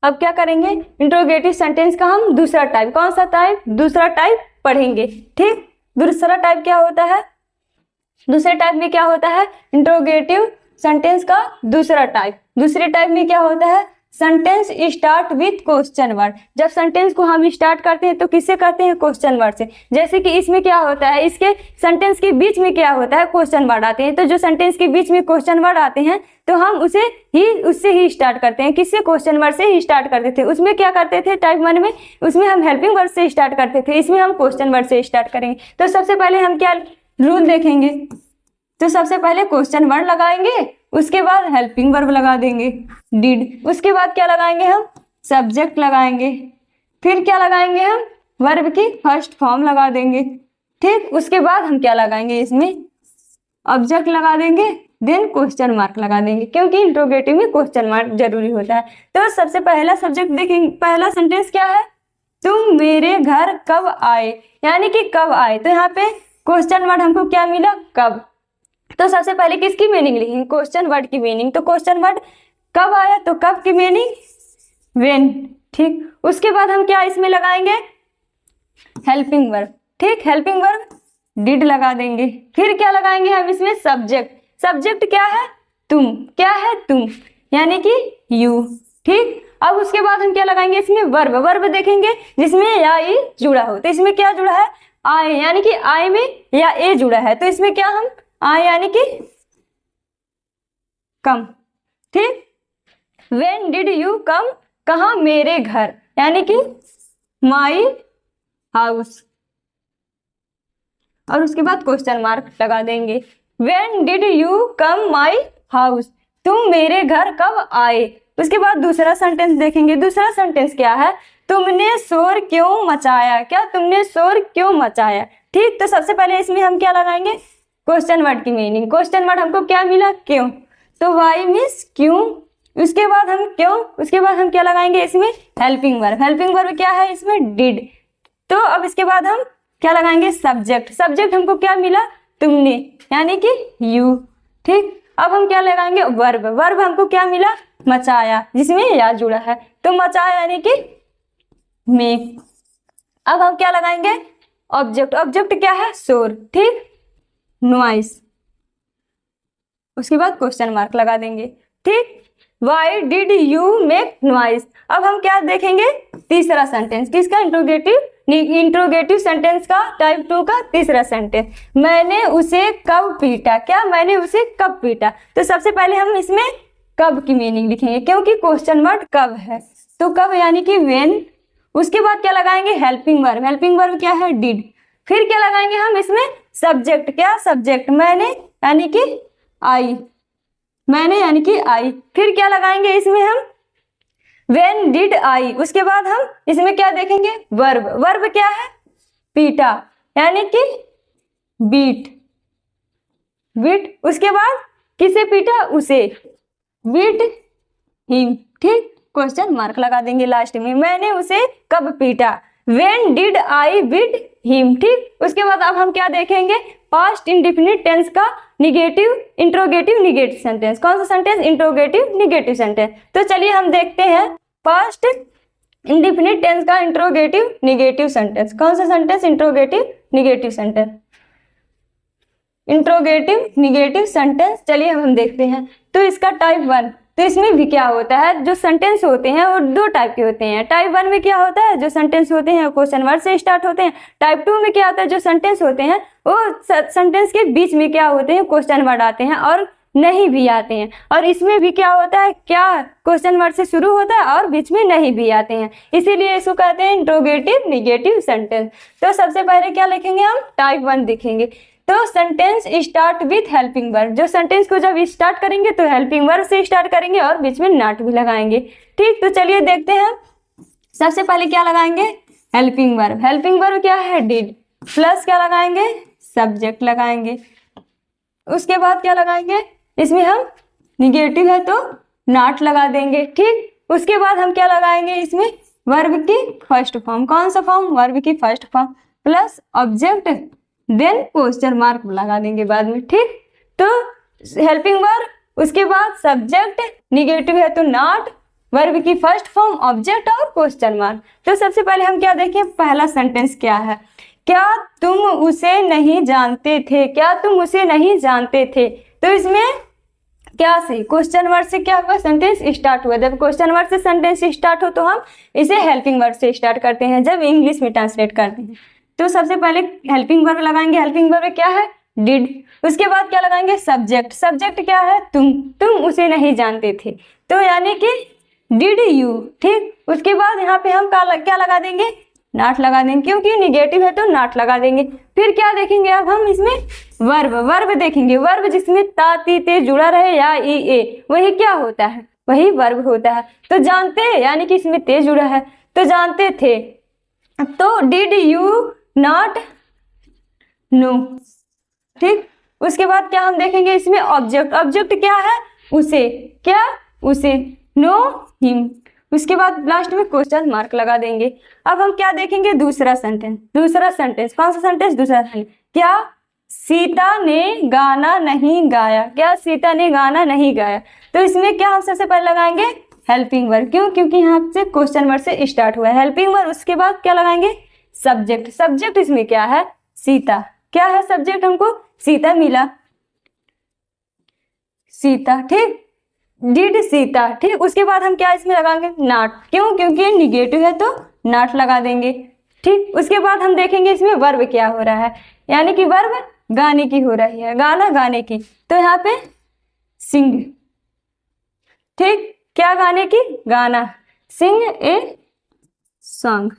अब क्या करेंगे? इंट्रोगेटिव सेंटेंस का हम दूसरा टाइप, कौन सा टाइप? दूसरा टाइप पढ़ेंगे। ठीक, दूसरा टाइप क्या होता है? दूसरे टाइप में क्या होता है? इंट्रोगेटिव सेंटेंस का दूसरा टाइप। दूसरे टाइप में क्या होता है? Sentence start with question word. जब सेंटेंस को हम स्टार्ट करते हैं तो किससे करते हैं? क्वेश्चन वर्ड से। जैसे कि इसमें क्या होता है, इसके सेंटेंस के बीच में क्या होता है? क्वेश्चन वर्ड आते हैं। तो जो सेंटेंस के बीच में क्वेश्चन वर्ड आते हैं तो हम उससे ही स्टार्ट करते हैं। किससे? क्वेश्चन वर्ड से ही स्टार्ट करते थे। उसमें क्या करते थे टाइप 1 में? उसमें हम हेल्पिंग वर्ड से स्टार्ट करते थे। इसमें हम क्वेश्चन वर्ड से स्टार्ट करेंगे। तो सबसे पहले हम क्या रूल देखेंगे? तो सबसे पहले क्वेश्चन वर्ड लगाएंगे, उसके बाद हेल्पिंग वर्ब लगा देंगे डिड। उसके बाद क्या लगाएंगे हम? सब्जेक्ट लगाएंगे। फिर क्या लगाएंगे हम? वर्ब की फर्स्ट फॉर्म लगा देंगे। ठीक, उसके बाद हम क्या लगाएंगे? इसमें ऑब्जेक्ट लगा देंगे, देन क्वेश्चन मार्क लगा देंगे, क्योंकि इंट्रोगेटिव में क्वेश्चन मार्क जरूरी होता है। तो सबसे पहला सब्जेक्ट देखेंगे, पहला सेंटेंस क्या है? तुम मेरे घर कब आए, यानी कि कब आए। तो यहाँ पे क्वेश्चन वर्ड हमको क्या मिला? कब। तो सबसे पहले किसकी मीनिंग लिखेंगे? क्वेश्चन वर्ड की मीनिंग। तो क्वेश्चन वर्ड कब आया, तो कब की मीनिंग व्हेन। ठीक, उसके बाद हम क्या इसमें लगाएंगे? Helping verb. ठीक, हेल्पिंग वर्ब डिड लगा देंगे। फिर क्या लगाएंगे हम इसमें? सब्जेक्ट। सब्जेक्ट क्या है? तुम। क्या है? तुम, यानी कि यू। ठीक, अब उसके बाद हम क्या लगाएंगे इसमें? वर्ब। वर्ब देखेंगे जिसमें या ई जुड़ा हो। तो इसमें क्या जुड़ा है? आए, यानी कि आए में या ए जुड़ा है। तो इसमें क्या हम आए यानी कि कम। ठीक, व्हेन डिड यू कम, कहा? मेरे घर, यानी कि माई हाउस। और उसके बाद क्वेश्चन मार्क लगा देंगे। When did you come my house, तुम मेरे घर कब आए। उसके बाद दूसरा सेंटेंस देखेंगे। दूसरा सेंटेंस क्या है? तुमने शोर क्यों मचाया। क्या? तुमने शोर क्यों मचाया। ठीक, तो सबसे पहले इसमें हम क्या लगाएंगे? क्वेश्चन वर्ड की मीनिंग। क्वेश्चन वर्ड हमको क्या मिला? क्यों। तो वाई मीन्स क्यों। उसके बाद हम क्यों, उसके बाद हम क्या लगाएंगे इसमें? Helping verb. हेल्पिंग वर्ब क्या है इसमें? डिड। तो अब इसके बाद हम क्या लगाएंगे? सब्जेक्ट। सब्जेक्ट हमको क्या मिला? तुमने, यानी कि यू। ठीक, अब हम क्या लगाएंगे? वर्ब। वर्ब हमको क्या मिला? मचाया, जिसमें या जुड़ा है। तो मचाया यानी कि मेक। अब हम क्या लगाएंगे? ऑब्जेक्ट। ऑब्जेक्ट क्या है? शोर। ठीक, नॉइस। उसके बाद क्वेश्चन मार्क लगा देंगे। ठीक, Y did you make noise. अब हम क्या देखेंगे? तीसरा सेंटेंस किसका? इंट्रोगेटिव सेंटेंस का, टाइप 2 का तीसरा सेंटेंस। मैंने उसे कब पीटा। क्या? मैंने उसे कब पीटा। तो सबसे पहले हम इसमें कब की मीनिंग लिखेंगे, क्योंकि क्वेश्चन वर्ड कब है। तो कब यानी कि व्हेन। उसके बाद क्या लगाएंगे? Helping verb. हेल्पिंग वर्ब क्या है? डिड। फिर क्या लगाएंगे हम इसमें? सब्जेक्ट। क्या? सब्जेक्ट मैंने, यानी कि आई। मैंने यानी कि आई। फिर क्या लगाएंगे इसमें हम? व्हेन डिड आई। उसके बाद हम इसमें क्या देखेंगे? वर्ब। वर्ब क्या है? पीटा, यानी कि बीट। बीट। उसके बाद किसे पीटा? उसे। Beat him. ठीक, क्वेश्चन मार्क लगा देंगे लास्ट में। मैंने उसे कब पीटा। When did I beat him. ठीक, उसके बाद अब हम क्या देखेंगे? पास्ट इंडेफिनिट टेंस का निगेटिव, इंट्रोगेटिव, निगेटिव सेंटेंस। कौन सा सेंटेंस? Interrogative negative sentence. तो चलिए हम देखते हैं पास्ट इंडेफिनिट टेंस का इंट्रोगेटिव निगेटिव सेंटेंस। कौन सा sentence? Interrogative negative sentence. Interrogative negative sentence, चलिए हम देखते हैं। तो इसका टाइप 1, तो इसमें भी क्या होता है? जो सेंटेंस होते हैं वो दो टाइप के होते हैं। टाइप 1 में क्या होता है? जो सेंटेंस होते हैं क्वेश्चन वर्ड से स्टार्ट होते हैं। टाइप 2 में क्या होता है? जो सेंटेंस होते हैं वो सेंटेंस के बीच में क्या होते हैं? क्वेश्चन वर्ड आते हैं और नहीं भी आते हैं। और इसमें भी क्या होता है? क्या क्वेश्चन वर्ड से शुरू होता है और बीच में नहीं भी आते हैं, इसीलिए इसको कहते हैं इंट्रोगेटिव निगेटिव सेंटेंस। तो सबसे पहले क्या लिखेंगे हम? टाइप 1 लिखेंगे। तो sentence start with helping verb. जो सेंटेंस को जब स्टार्ट करेंगे तो हेल्पिंग वर्ब से स्टार्ट करेंगे और बीच में नॉट भी लगाएंगे। ठीक, तो चलिए देखते हैं। सबसे पहले क्या लगाएंगे? Helping verb. हेल्पिंग वर्ब क्या है? डिड। प्लस क्या लगाएंगे? सब्जेक्ट लगाएंगे। उसके बाद क्या लगाएंगे? इसमें हम निगेटिव है तो नॉट लगा देंगे। ठीक, उसके बाद हम क्या लगाएंगे इसमें? वर्ब की फर्स्ट फॉर्म। कौन सा फॉर्म? वर्ब की first form plus object, then question mark लगा देंगे बाद में। ठीक, तो हेल्पिंग वर्ब, उसके बाद सब्जेक्ट, निगेटिव है तो नॉट, वर्ब की फर्स्ट फॉर्म, ऑब्जेक्ट और क्वेश्चन मार्क। तो सबसे पहले हम क्या देखें? पहला सेंटेंस क्या है? क्या तुम उसे नहीं जानते थे। क्या तुम उसे नहीं जानते थे। तो इसमें क्या से, क्वेश्चन वर्ड से क्या हुआ, सेंटेंस स्टार्ट हुआ। जब क्वेश्चन वर्ड से सेंटेंस स्टार्ट हो तो हम इसे हेल्पिंग वर्ड से स्टार्ट करते हैं जब इंग्लिश में ट्रांसलेट करते हैं। तो सबसे पहले हेल्पिंग वर्ब लगाएंगे। हेल्पिंग वर्ब क्या है, डिड। उसके बाद क्या लगाएंगे, सब्जेक्ट। सब्जेक्ट क्या है, तुम उसे नहीं जानते थे, तो यानी कि डिड यू। ठीक, उसके बाद यहाँ पे हम क्या लगा देंगे, नॉट लगा देंगे, क्योंकि निगेटिव है तो नॉट लगा देंगे। फिर क्या देखेंगे अब हम इसमें, वर्ब। वर्ब देखेंगे, वर्ब जिसमें ता ती ते जुड़ा रहे या ई ए, वही क्या होता है, वही वर्ब होता है। तो जानते, यानी कि इसमें ते जुड़ा है तो जानते थे, तो डिड यू नॉट नो। ठीक, उसके बाद क्या हम देखेंगे इसमें, ऑब्जेक्ट। ऑब्जेक्ट क्या है, उसे, क्या, उसे, नो हिम। उसके बाद लास्ट में क्वेश्चन मार्क लगा देंगे। अब हम क्या देखेंगे, दूसरा सेंटेंस। दूसरा सेंटेंस कौन सा सेंटेंस, दूसरा सेंटेंस। क्या सीता ने गाना नहीं गाया, क्या सीता ने गाना नहीं गाया। तो इसमें क्या हम सबसे पहले लगाएंगे, हेल्पिंग वर्ब। क्यों, क्योंकि यहाँ से क्वेश्चन वर्ड से स्टार्ट हुआ है हेल्पिंग वर्ब। उसके बाद क्या लगाएंगे, सब्जेक्ट। सब्जेक्ट इसमें क्या है, सीता। क्या है सब्जेक्ट, हमको सीता मिला, सीता। ठीक, डिड सीता। ठीक, उसके बाद हम क्या इसमें लगाएंगे, नॉट। क्यों, क्योंकि ये निगेटिव है तो नॉट लगा देंगे। ठीक, उसके बाद हम देखेंगे इसमें वर्ब क्या हो रहा है, यानी कि वर्ब गाने की हो रही है, गाना गाने की, तो यहाँ पे सिंग। ठीक, क्या गाने की, गाना, सिंग ए सॉन्ग।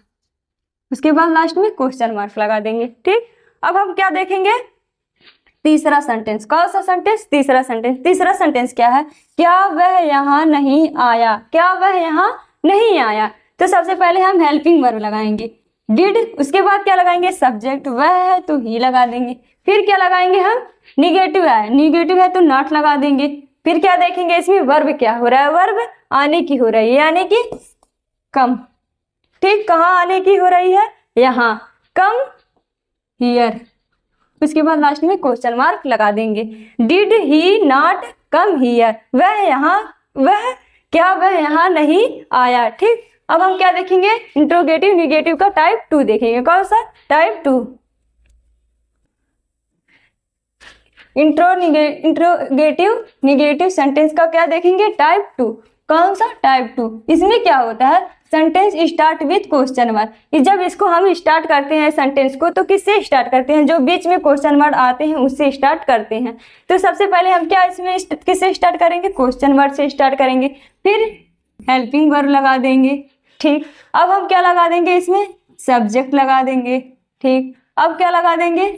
उसके बाद लास्ट में क्वेश्चन मार्क लगा देंगे। ठीक, अब हम क्या देखेंगे, तीसरा सेंटेंस। कौन सा सेंटेंस, तीसरा सेंटेंस। तीसरा सेंटेंस क्या है, क्या वह यहाँ नहीं आया, क्या वह यहाँ नहीं आया। तो सबसे पहले हम हेल्पिंग वर्ब लगाएंगे, डिड। उसके बाद क्या लगाएंगे, सब्जेक्ट। वह है तो ही लगा देंगे। फिर क्या लगाएंगे हम, निगेटिव है, निगेटिव है तो नॉट लगा देंगे। फिर क्या देखेंगे इसमें, वर्ब क्या हो रहा है, वर्ब आने की हो रही है, यानी कि कम। ठीक, कहाँ आने की हो रही है, यहाँ, कम हियर। उसके बाद लास्ट में क्वेश्चन मार्क लगा देंगे, did he not come here, वह यहाँ, वह क्या, वह यहाँ नहीं आया। ठीक, अब हम क्या देखेंगे, इंट्रोगेटिव निगेटिव का टाइप 2 देखेंगे। कौन सा, टाइप 2। इंट्रोगेटिव निगेटिव सेंटेंस का क्या देखेंगे, टाइप 2। कौन सा, टाइप 2। इसमें क्या होता है, sentence start with question word. जब इसको हम स्टार्ट करते हैं सेंटेंस को, तो किससे स्टार्ट करते हैं, जो बीच में क्वेश्चन वर्ड आते हैं उससे स्टार्ट करते हैं। तो सबसे पहले हम क्या इसमें किससे स्टार्ट करेंगे, क्वेश्चन वर्ड से स्टार्ट करेंगे, फिर हेल्पिंग वर्ब लगा देंगे। ठीक, अब हम क्या लगा देंगे इसमें, सब्जेक्ट लगा देंगे। ठीक, अब क्या लगा देंगे,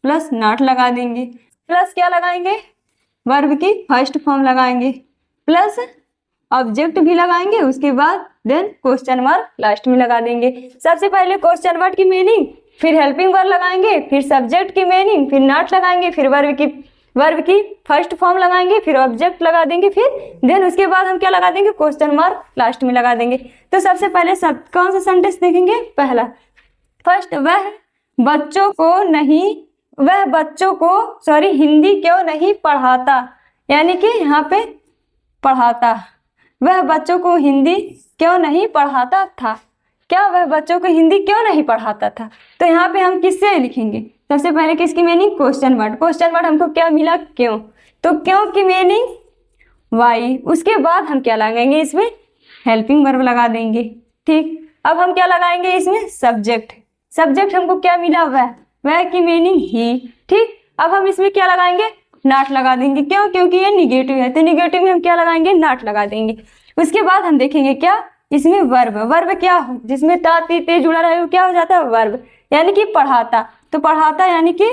प्लस नॉट लगा देंगे। प्लस क्या लगाएंगे, वर्ब की फर्स्ट फॉर्म लगाएंगे, प्लस ऑब्जेक्ट भी लगाएंगे। उसके बाद देन क्वेश्चन वर्ड लास्ट में लगा देंगे। सबसे पहले क्वेश्चन वर्ड की मीनिंग, फिर हेल्पिंग वर्ब लगाएंगे, फिर सब्जेक्ट की मीनिंग, फिर नॉट लगाएंगे, फिर वर्ब की फर्स्ट फॉर्म लगाएंगे, फिर ऑब्जेक्ट लगा देंगे, फिर देन उसके बाद हम क्या लगा देंगे, क्वेश्चन मार्क लास्ट में लगा देंगे। तो सबसे पहले कौन सा सेंटेंस देखेंगे, पहला फर्स्ट, वह बच्चों को हिंदी क्यों नहीं पढ़ाता, यानी कि यहाँ पे पढ़ाता, वह बच्चों को हिंदी क्यों नहीं पढ़ाता था। क्या वह बच्चों को हिंदी क्यों नहीं पढ़ाता था, तो यहाँ पे हम किससे लिखेंगे, सबसे पहले किसकी meaning, question word. Question word हमको क्या मिला, क्यों, तो क्यों की मीनिंग वाई। उसके बाद हम क्या लगाएंगे इसमें, हेल्पिंग वर्ब लगा देंगे। ठीक, अब हम क्या लगाएंगे इसमें, सब्जेक्ट। सब्जेक्ट हमको क्या मिला, वह की मीनिंग ही। ठीक, अब हम इसमें क्या लगाएंगे, नॉट लगा देंगे। क्यों, क्योंकि ये निगेटिव है, तो निगेटिव में हम क्या लगाएंगे, नॉट लगा देंगे। उसके बाद हम देखेंगे क्या इसमें, वर्ब। वर्ब क्या हो, जिसमें ता ती ते जुड़ा रहे वो क्या हो जाता है, वर्ब, यानी कि पढ़ाता। तो पढ़ाता यानी कि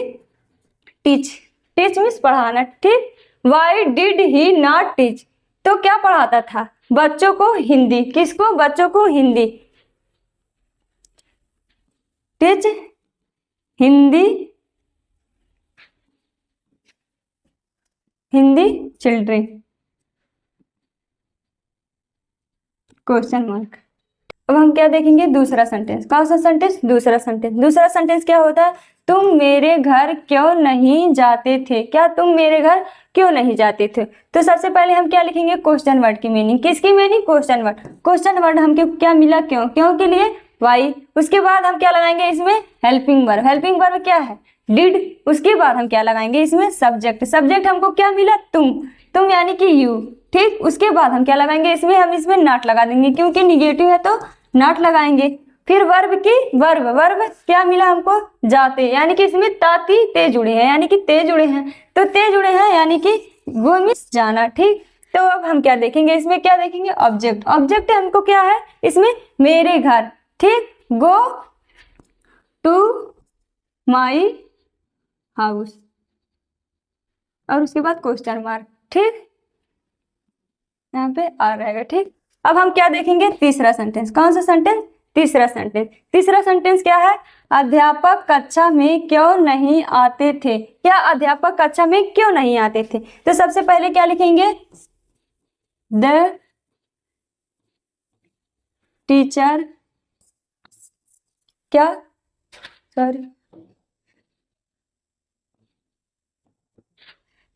टीच, टीच मीन्स पढ़ाना। ठीक, why did he not teach, तो क्या पढ़ाता था, बच्चों को हिंदी। किसको, बच्चों को Hindi, teach Hindi, Hindi children, question mark. अब हम क्या देखेंगे, दूसरा सेंटेंस। कौन सा सेंटेंस, दूसरा सेंटेंस। दूसरा सेंटेंस क्या होता है, तुम मेरे घर क्यों नहीं जाते थे, क्या तुम मेरे घर क्यों नहीं जाते थे। तो सबसे पहले हम क्या लिखेंगे, क्वेश्चन वर्ड की मीनिंग। किसकी meaning, question word. Question word हमको क्या मिला, क्यों, क्यों के लिए वाई। उसके बाद हम क्या लगाएंगे इसमें, हेल्पिंग वर्ब। हेल्पिंग वर्ब क्या है, डिड, उसके बाद हम क्या लगाएंगे इसमें सब्जेक्ट। सब्जेक्ट हमको क्या मिला, तुम यानी कि यू, ठीक। उसके बाद हम क्या लगाएंगे इसमें, हम इसमें नॉट लगा देंगे क्योंकि निगेटिव है तो नॉट लगाएंगे। फिर वर्ब की वर्ब क्या मिला हमको, जाते, यानी कि इसमें ताती ते जुड़े हैं, यानी कि ते जुड़े हैं, तो ते जुड़े हैं यानी कि गो मीन्स जाना, ठीक। तो अब हम क्या देखेंगे इसमें, क्या देखेंगे ऑब्जेक्ट। ऑब्जेक्ट हमको क्या है इसमें, मेरे घर, ठीक। गो टू माई हाउस, और उसके बाद क्वेश्चन मार्क, ठीक, यहाँ पे आ रहेगा, ठीक। अब हम क्या देखेंगे तीसरा सेंटेंस। कौन सा सेंटेंस, तीसरा सेंटेंस। तीसरा सेंटेंस क्या है, अध्यापक कक्षा में क्यों नहीं आते थे। क्या अध्यापक कक्षा में क्यों नहीं आते थे, तो सबसे पहले क्या लिखेंगे, द टीचर, क्या, सॉरी,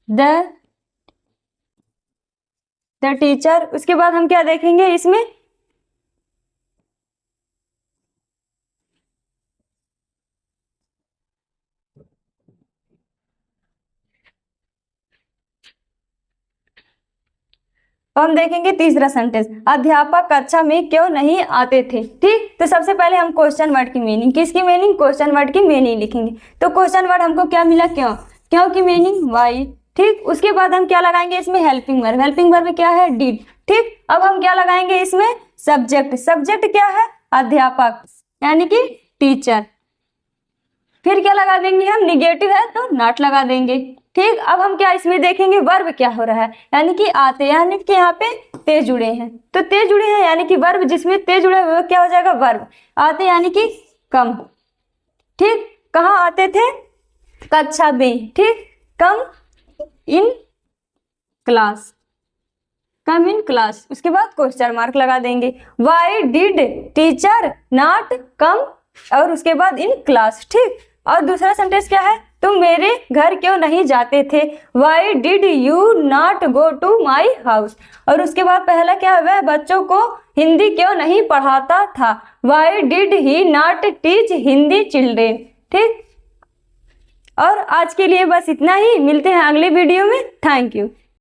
द टीचर। उसके बाद हम क्या देखेंगे इसमें, तो हम देखेंगे तीसरा सेंटेंस, अध्यापक कक्षा में क्यों नहीं आते थे, ठीक। तो सबसे पहले हम क्वेश्चन वर्ड की मीनिंग, किसकी मीनिंग, क्वेश्चन वर्ड की मीनिंग लिखेंगे। तो क्वेश्चन वर्ड हमको क्या मिला, क्यों की मीनिंग वाई, ठीक। उसके बाद हम क्या लगाएंगे इसमें हेल्पिंग वर्ब। हेल्पिंग वर्ब क्या है, डिड, ठीक। अब हम क्या लगाएंगे इसमें सब्जेक्ट। सब्जेक्ट क्या है, अध्यापक यानी कि टीचर। फिर क्या लगा देंगे हम, निगेटिव है तो नॉट लगा देंगे, ठीक। अब हम क्या इसमें देखेंगे, वर्ब क्या हो रहा है, यानी कि आते, यानी कि यहाँ पे ते जुड़े हैं, तो ते जुड़े हैं यानी कि वर्ब जिसमें ते जुड़े हुए क्या हो जाएगा, वर्ब। आते यानी कि कम, ठीक। कहाँ आते थे, कक्षा में, ठीक। Come in class, come in class. उसके बाद क्वेश्चन मार्क लगा देंगे, why did teacher not come, और उसके बाद इन क्लास, ठीक। और दूसरा सेंटेंस क्या है, तुम मेरे घर क्यों नहीं जाते थे, why did you not go to my house. और उसके बाद पहला क्या है, वह बच्चों को हिंदी क्यों नहीं पढ़ाता था, why did he not teach Hindi children, ठीक। और आज के लिए बस इतना ही, मिलते हैं अगले वीडियो में। Thank you.